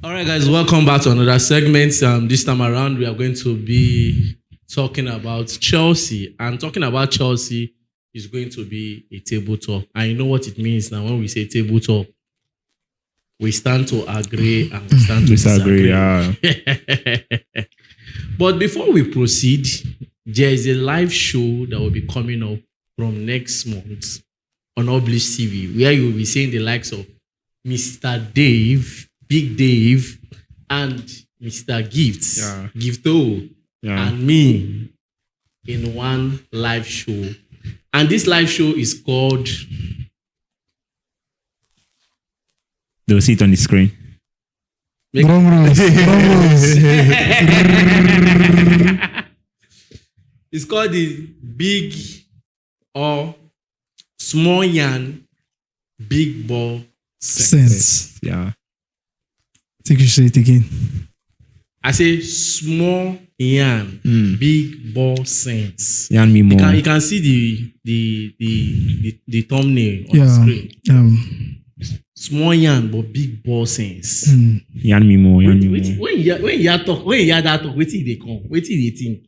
All right, guys, welcome back to another segment. This time around, we are going to be talking about Chelsea. And talking about Chelsea is going to be a table talk. And you know what it means now when we say table talk. We stand to agree and we stand to disagree. Yeah. But before we proceed, there is a live show that will be coming up from next month on Oblige TV, where you will be seeing the likes of Mr. Dave, Big Dave, and Mr. Gifts, Gifto, and me in one live show. And this live show is called... They'll see it on the screen. Drum rolls. It's called the Big or Small Yan Big Ball Sense. Yeah. I think you say it again. I say Small Yan Big Ball Sense. Yan me more. You can see the thumbnail on the screen. Small yan but big ball sense. Yan me more. When you talk, wetin dey come? Wetin dey think?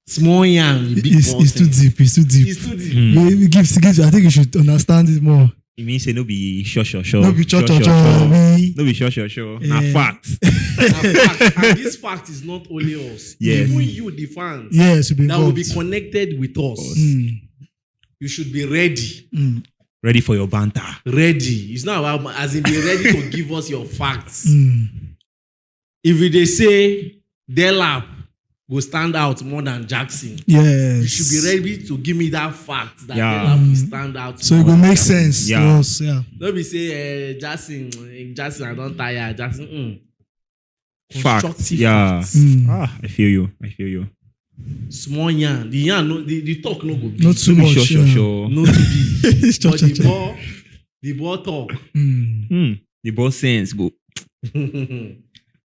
Small yan, big ball It's too sense. deep. It's too deep. Gives. I think you should understand it more. It means say no be sure. No be cho. No be sure. Na fact. And this fact is not only us. Yes. Even you, the fans, Yes, that will be connected with us. You should be ready. Ready for your banter. Ready. It's not about as in be ready to give us your facts. If they say Delap will stand out more than Jackson, yes, you should be ready to give me that fact that Delap will stand out. So it will make sense to us. Yeah. Don't be say Jackson, I don't tire. Jackson. Facts. Yeah. Facts. I feel you. Small yarn. The yarn, the talk no go big. Not too much. Sure. No too big. But the ball talk. The ball sense go.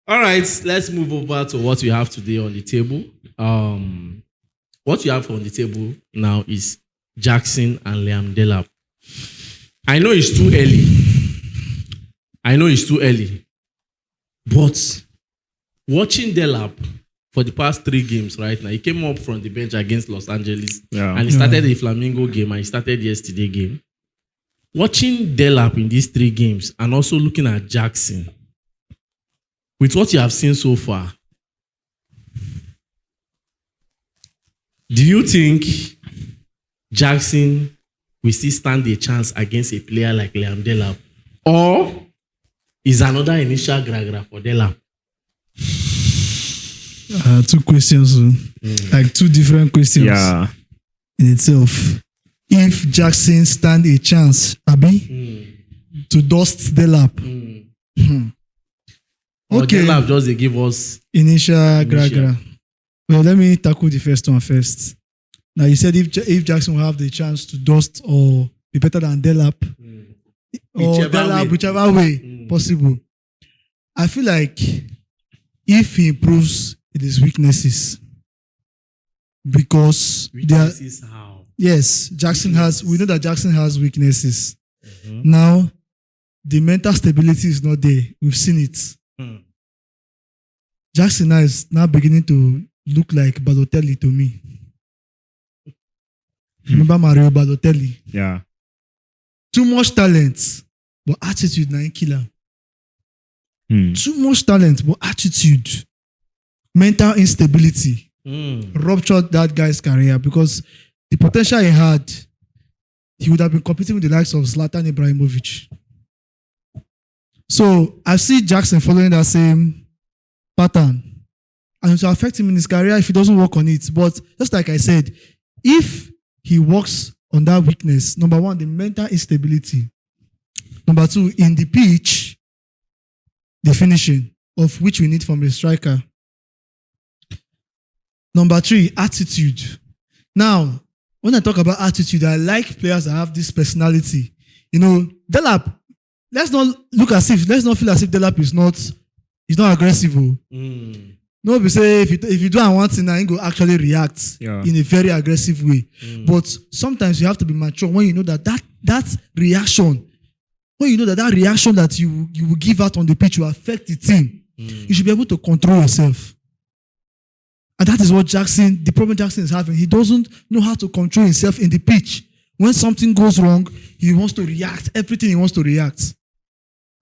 All right, let's move over to what we have today on the table. What we have on the table now is Jackson and Liam Delap. I know it's too early. But watching Delap for the past 3 games right now, he came up from the bench against Los Angeles. Yeah. And he started the Flamingo game and he started yesterday game. Watching Delap in these 3 games and also looking at Jackson, with what you have seen so far, do you think Jackson will still stand a chance against a player like Liam Delap? Or is another initial gragra for Delap? 2 questions. Like 2 different questions in itself. If Jackson stand a chance, Abi, to dust Delap. Okay. Delap just they give us initial gragra. Well, let me tackle the first one first. Now you said if Jackson will have the chance to dust or be better than Delap, or Delap, whichever way possible. I feel like if he improves his weaknesses, because how? Yes, Jackson has. We know that Jackson has weaknesses. Now, the mental stability is not there. We've seen it. Jackson now is now beginning to look like Balotelli to me. Remember Mario Balotelli? Yeah. Too much talent, but attitude na killer. Too much talent, but attitude. Mental instability ruptured that guy's career because the potential he had, he would have been competing with the likes of Zlatan Ibrahimovic. So I see Jackson following that same pattern, and it will affect him in his career if he doesn't work on it. But just like I said, if he works on that weakness, number 1, the mental instability. Number 2, in the pitch, the finishing, of which we need from a striker. Number 3, attitude. Now, when I talk about attitude, I like players that have this personality. You know, Delap, let's not feel as if Delap is not aggressive. No, we say if you do one thing, then you go actually react in a very aggressive way. But sometimes you have to be mature when you know that reaction when you know that reaction that you will give out on the pitch will affect the team, you should be able to control yourself. And that is what the problem Jackson is having. He doesn't know how to control himself in the pitch. When something goes wrong, he wants to react. Everything he wants to react.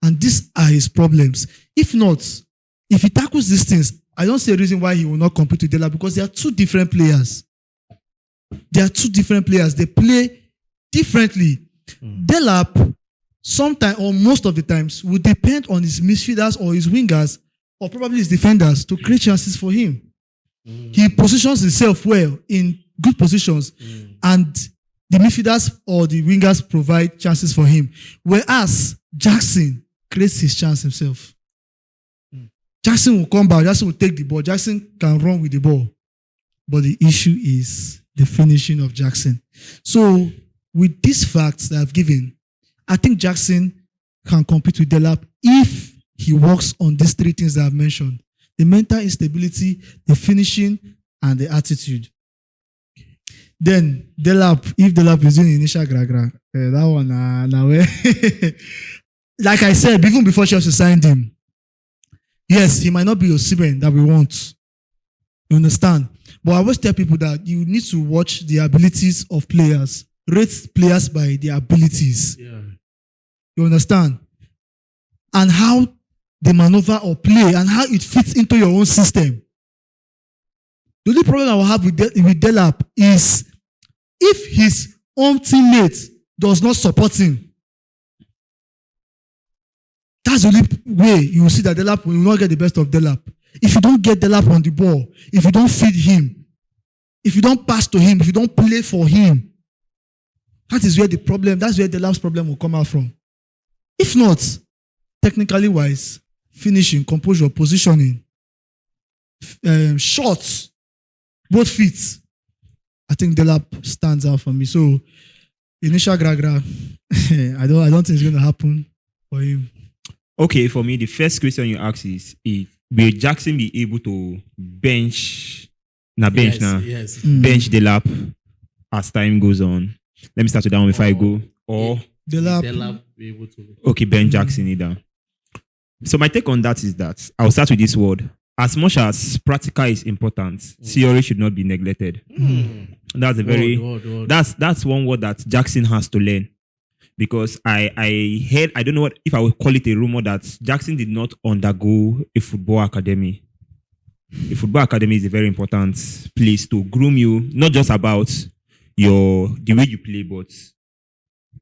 And these are his problems. If not, if he tackles these things, I don't see a reason why he will not compete with Delap, because they are two different players. They are two different players. They play differently. Delap, sometimes or most of the times, will depend on his midfielders or his wingers or probably his defenders to create chances for him. He positions himself well in good positions, and the midfielders or the wingers provide chances for him. Whereas Jackson creates his chance himself. Jackson will come back, Jackson will take the ball, Jackson can run with the ball. But the issue is the finishing of Jackson. So, with these facts that I've given, I think Jackson can compete with Delap if he works on these three things that I've mentioned: the mental instability, the finishing, and the attitude. Then Delap, if Delap is doing initial gra, that one now like I said, even before Chelsea signed him, yes, he might not be Osimhen that we want. You understand? But I always tell people that you need to watch the abilities of players, rate players by their abilities. Yeah. You understand? And how they maneuver or play and how it fits into your own system. The only problem I will have with Delap is if his own teammate does not support him. That's the only way you will see that Delap will not get the best of Delap. If you don't get Delap on the ball, if you don't feed him, if you don't pass to him, if you don't play for him, that's where Delap's problem will come out from. If not, technically wise, finishing, composure, positioning, shots, both feet, I think Delap stands out for me. So, initial gra, I don't think it's going to happen for him. Okay, for me, the first question you ask is will Jackson be able to bench bench Delap as time goes on? Let me start with that one before I go. Or Delap be able to. Okay, Ben Jackson either. So my take on that is that I'll start with this word. As much as practical is important, theory should not be neglected. That's a very that's one word that Jackson has to learn. Because I heard, I don't know if I would call it a rumor, that Jackson did not undergo a football academy. A football academy is a very important place to groom you, not just about the way you play, but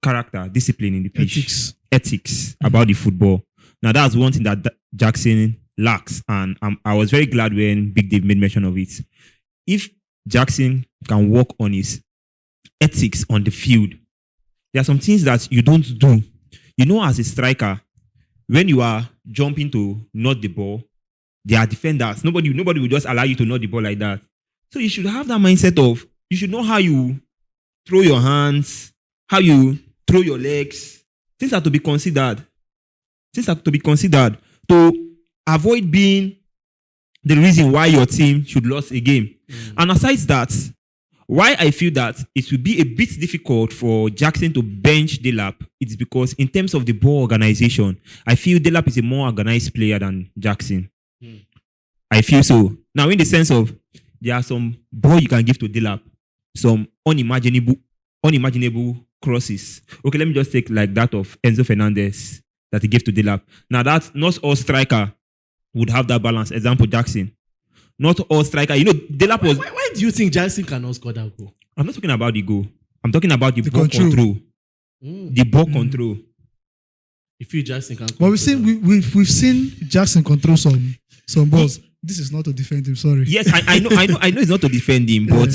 character, discipline in the pitch, ethics about the football. Now that's one thing that Jackson lacks, and I was very glad when Big Dave made mention of it. If Jackson can work on his ethics on the field, there are some things that you don't do. You know, as a striker, when you are jumping to nod the ball, there are defenders. Nobody will just allow you to nod the ball like that. So you should have that mindset of, you should know how you throw your hands, how you throw your legs. Things are to be considered. Things are to be considered to avoid being the reason why your team should lose a game. And aside that, why I feel that it will be a bit difficult for Jackson to bench Delap, it's because in terms of the ball organization, I feel Delap is a more organized player than Jackson. I feel so. Now, in the sense of, there are some ball you can give to Delap, some unimaginable crosses. Okay, let me just take like that of Enzo Fernandez that he gave to Delap. Now, that not all striker would have that balance. Example, Jackson. Not all striker. You know, Delap was... Why do you think Jackson cannot score that goal? I'm not talking about the goal. I'm talking about the ball control. The ball control. If you Jackson can... But we've seen Jackson control some balls. This is not to defend him, sorry. Yes, I know it's not to defend him, but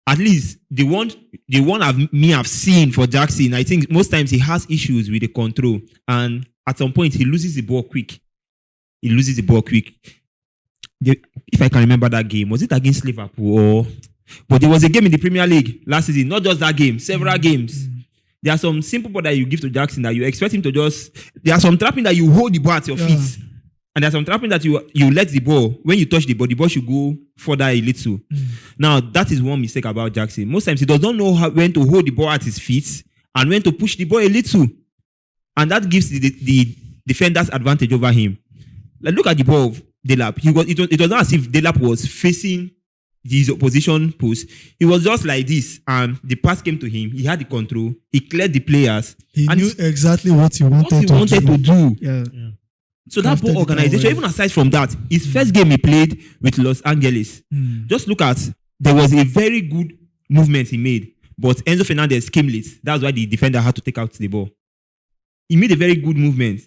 at least the one I've seen for Jackson, I think most times he has issues with the control, and at some point he loses the ball quick. If I can remember that game, was it against Liverpool? But there was a game in the Premier League last season, not just that game, several games. There are some simple ball that you give to Jackson that you expect him to just... There are some trapping that you hold the ball at your feet. And there's some trapping that you let the ball, when you touch the ball should go further a little. Now, that is one mistake about Jackson. Most times he does not know when to hold the ball at his feet and when to push the ball a little. and that gives the defenders advantage over him. Like, look at the ball of Delap. It was not as if Delap was facing his opposition post. He was just like this, and the pass came to him. He had the control. He cleared the players. He and knew exactly what he wanted to do. Yeah. So that ball organization, even aside from that, his first game he played with Los Angeles. Just look at, there was a very good movement he made, but Enzo Fernandez came late. That's why the defender had to take out the ball. He made a very good movement.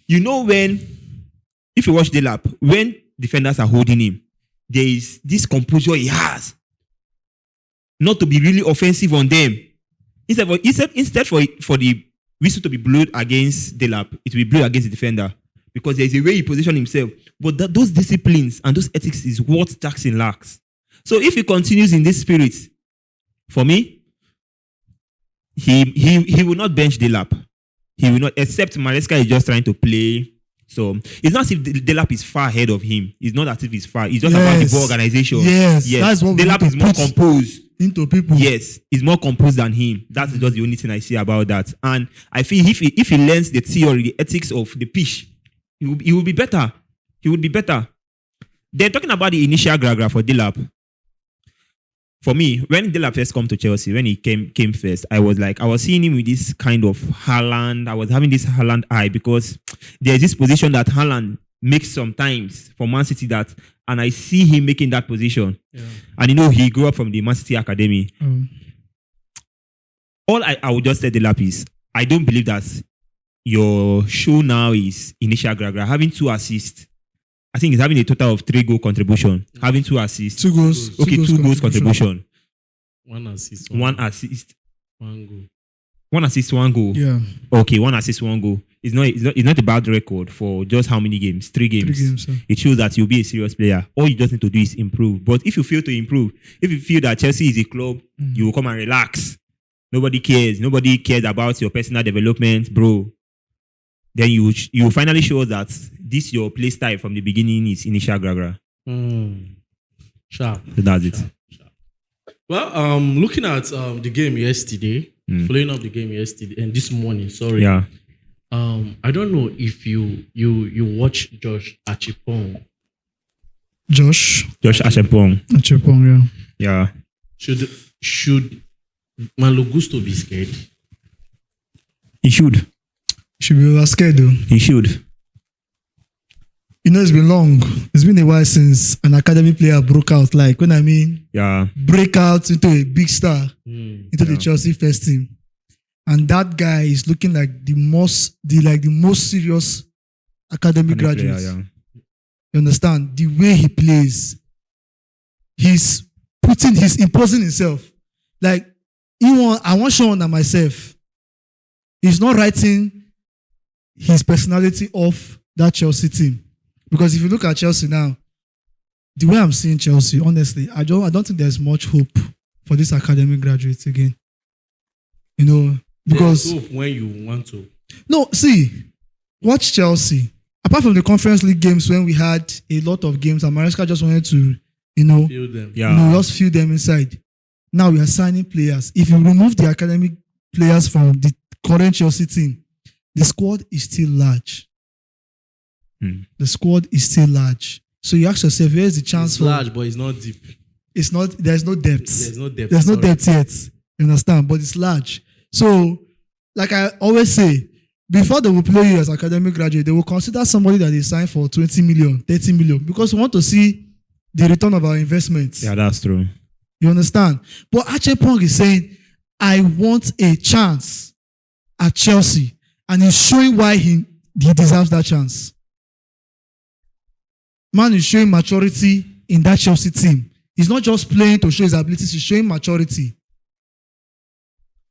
You know, if you watch Delap, when defenders are holding him, there is this composure he has. Not to be really offensive on them. Instead for the whistle to be blown against Delap, it will be blown against the defender. Because there is a way he positions himself. But those disciplines and those ethics is what Jackson lacks. So if he continues in this spirit, for me, he will not bench Delap. He will not, except Maresca is just trying to play. So it's not as if Delap is far ahead of him. It's not as if he's far. It's just about the ball organization. Yes. That's what Delap is more composed into people. Yes, he's more composed than him. That's just the only thing I see about that. And I feel if he learns the theory, the ethics of the pitch, he will be better. He would be better. Then talking about the initial gragra for Delap. For me, when Delap first come to Chelsea, when he came first, I was seeing him with this kind of Haaland. I was having this Haaland eye because there's this position that Haaland makes sometimes for Man City and I see him making that position. Yeah. And he grew up from the Man City Academy. All I would just say Delap is, I don't believe that your show now is initial gragra. Having 2 assists. I think he's having a total of 3 goal contribution. Having 2 assists. 2 goals. Okay, 2 goals contribution. 1 assist. 1 assist. 1 goal. 1 assist, 1 goal. Yeah. Okay, 1 assist, 1 goal. It's not a bad record for just how many games? 3 games. 3 games. It shows that you'll be a serious player. All you just need to do is improve. But if you fail to improve, if you feel that Chelsea is a club, you will come and relax. Nobody cares. Nobody cares about your personal development, bro. Then you finally show that this your play style from the beginning is initial gragra. Sharp. So that's it. Sharp. Well, looking at the game yesterday, following up the game yesterday and this morning, sorry. Yeah. I don't know if you watch Josh Achipong. Josh Achipong. Achipong, Yeah. Should Malo Gusto be scared? He should. Should be scared though. He should. It's been long. It's been a while since an academy player broke out. Like when I mean, break out into a big star, into the Chelsea first team, and that guy is looking like the most serious academy graduate. Player, You understand the way he plays? He's imposing himself. Like I want Sean and myself. He's not writing his personality off that Chelsea team. Because if you look at Chelsea now, the way I'm seeing Chelsea, honestly, I don't think there's much hope for this academic graduates again. Because there's hope when you want to. No, see, watch Chelsea. Apart from the Conference League games when we had a lot of games, and Maresca just wanted to, fill them. Just fill them inside. Now we are signing players. If you remove the academic players from the current Chelsea team, the squad is still large. The squad is still large. So you ask yourself, where is the chance it's large, but it's not deep. It's not. There's no depth. There's no depth. There's no depth yet. You understand? But it's large. So, like I always say, before they will play you as academic graduate, they will consider somebody that they sign for 20 million, 30 million, because we want to see the return of our investments. Yeah, that's true. You understand? But Achepong is saying, I want a chance at Chelsea. And he's showing why he deserves that chance. Man is showing maturity in that Chelsea team. He's not just playing to show his abilities, he's showing maturity.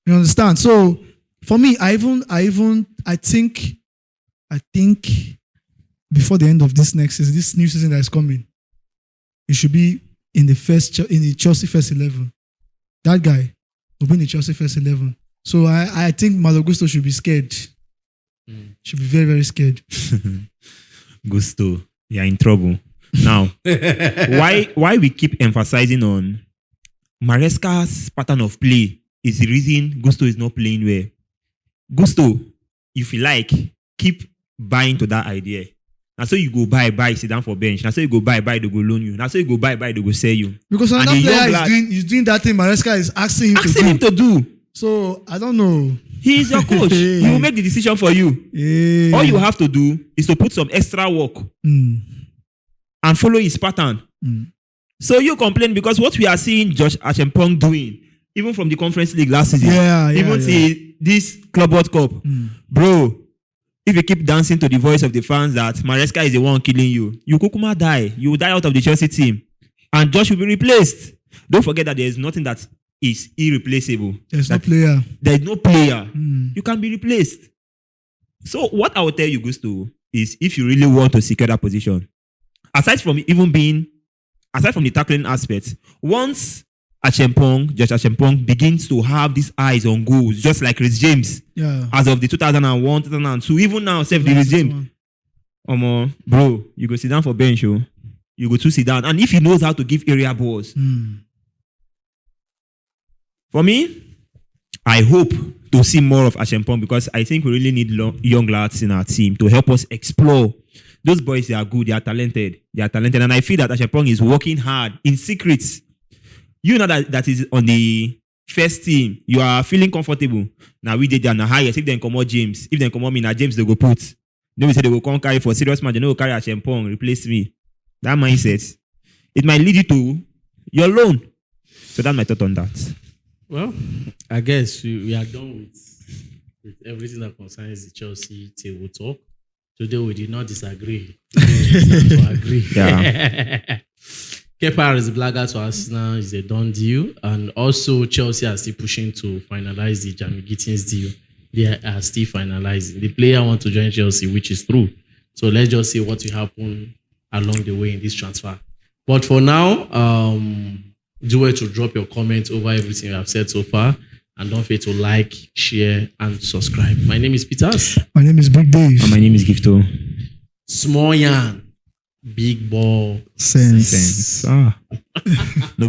You understand? So for me, I think before the end of this next season, this new season that is coming, he should be in the Chelsea first 11. That guy will be in the Chelsea first 11. So I think Malo Gusto should be scared. Should be very, very scared. Gusto, you're in trouble. Now, why we keep emphasizing on Maresca's pattern of play is the reason Gusto is not playing well. Gusto, if you like, keep buying to that idea. Now so you go buy, sit down for bench. Now so you go buy, they go loan you. Now so you go buy, they go sell you. Because And another the young player lad- is doing that thing Maresca is asking him Asking to him do. to do. So I don't know. He is your coach. He will make the decision for you. Yeah. All you have to do is to put some extra work Mm. and follow his pattern. Mm. So you complain because what we are seeing Josh Achempong doing, even from the Conference League last season, even till this Club World Cup, bro, if you keep dancing to the voice of the fans that Maresca is the one killing you, you kukuma die. You will die out of the Chelsea team. And Josh will be replaced. Don't forget that there is nothing that is irreplaceable. There's no That player. there is no player. Mm. You can be replaced. So what I will tell you, Gusto, is if you really want to secure that position, aside from the tackling aspect, once Josh Achempong begins to have these eyes on goals, just like Chris James, Yeah. as of the 2001, 2002, even now, the Chris James, bro, you go sit down for bench, oh. You go to sit down. And if he knows how to give area balls, Mm. for me, I hope to see more of Achempong because I think we really need young lads in our team to help us explore. Those boys, they are good, they are talented. And I feel that Achempong is working hard in secret. You know that is on the first team. You are feeling comfortable. Now we did that the highest. If they come out James, if they come out me, now James they go put. Then we say they will come carry for serious match. They will carry Achempong, replace me. That mindset, it might lead you to your loan. So that's my thought on that. Well, I guess we are done with everything that concerns the Chelsea table talk. Today we did not disagree. Today we stand to agree. Yeah. Kepa is blagger to Arsenal is a done deal, and also Chelsea are still pushing to finalize the Jamie Gittins deal. They are still finalizing. The player want to join Chelsea, which is true. So let's just see what will happen along the way in this transfer. But for now, do well to drop your comments over everything we have said so far. And don't forget to like, share, and subscribe. My name is Peters. My name is Big Dave. And my name is Gifto. Small yarn, big ball Sense. Sense. Ah. No